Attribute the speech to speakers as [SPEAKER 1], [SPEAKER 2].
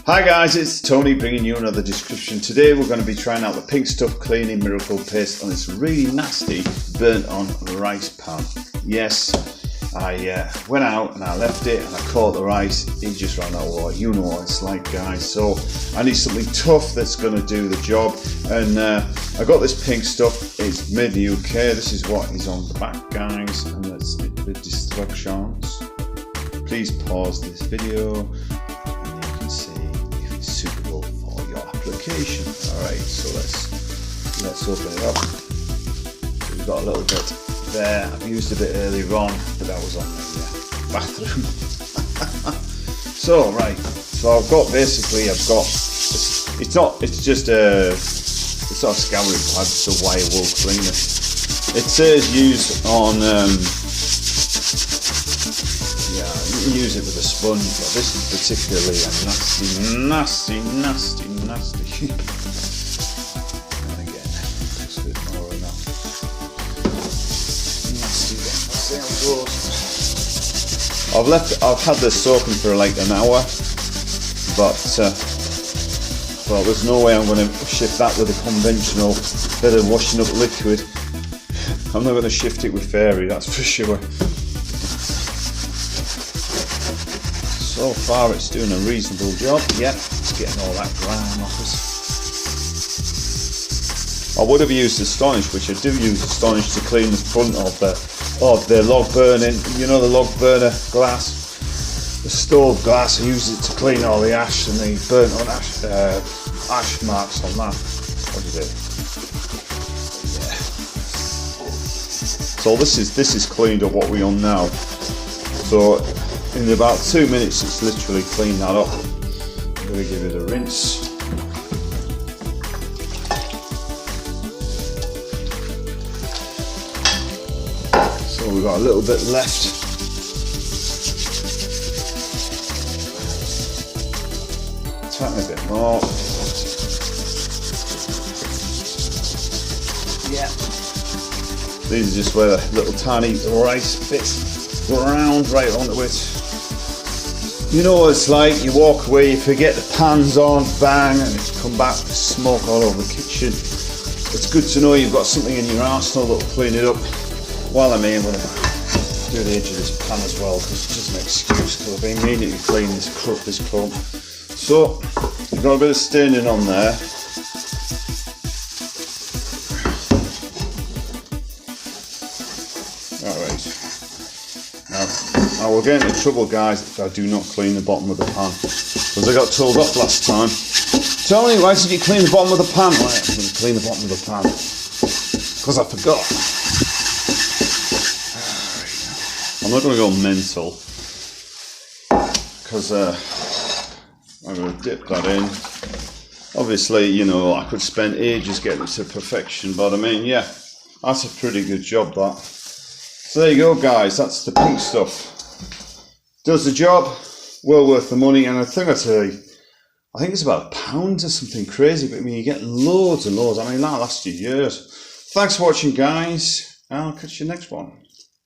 [SPEAKER 1] Hi guys, it's Tony bringing you another description. Today we're going to be trying out the Pink Stuff Cleaning Miracle Paste on this really nasty burnt on rice pan. Yes, I went out and I left it and I caught the rice. It just ran out of water. You know what it's like, guys. So I need something tough that's going to do the job. And I got this Pink Stuff. It's made in the UK. This is what is on the back, guys, and that's the instructions. Please pause this video and you can see if it's suitable for your application. Alright, so let's open it up. So we've got a little bit there. I've used a bit earlier on, but that was on the bathroom. So right, so I've got it's not a scouring pad, it's a wire wool cleaner. It says use on you can use it with a sponge, but this is particularly a nasty. And again, just a bit more of that. Nasty. Let's see how it goes. I've had this soaking for like an hour, but well, there's no way I'm going to shift that with a conventional bit of washing up liquid. I'm not going to shift it with fairy, that's for sure. So far it's doing a reasonable job. Yep, it's getting all that grime off us. I would have used Astonish, which I do use Astonish to clean the front of the log burning, you know, the log burner glass, the stove glass. I use it to clean all the ash and the burnt on ash marks on that. What is it? Yeah. So this is cleaned up what we're on now. So in about 2 minutes it's literally cleaned that up. I'm going to give it a rinse. So we've got a little bit left. Tiny a bit more. Yeah. These are just where the little tiny rice bits go around right onto it. You know what it's like, you walk away, you forget the pan's on, bang, and it's come back with smoke all over the kitchen. It's good to know you've got something in your arsenal that'll clean it up. While I'm here, I'm going to do the edge of this pan as well, because it's just an excuse, because I've been meaning to clean this clump. So, you've got a bit of staining on there. Alright. Now, I will get into trouble, guys, if I do not clean the bottom of the pan, because I got told off last time. Tony, why did you clean the bottom of the pan? Right, I'm going to clean the bottom of the pan because I forgot. I'm not going to go mental because I'm going to dip that in. Obviously, you know, I could spend ages getting it to perfection, but I mean, yeah, that's a pretty good job, that. So there you go, guys, that's the Pink Stuff. Does the job, well worth the money, and I think it's about £1 or something crazy, but I mean, you get loads and loads. I mean, that lasts you years. Thanks for watching, guys, and I'll catch you next one.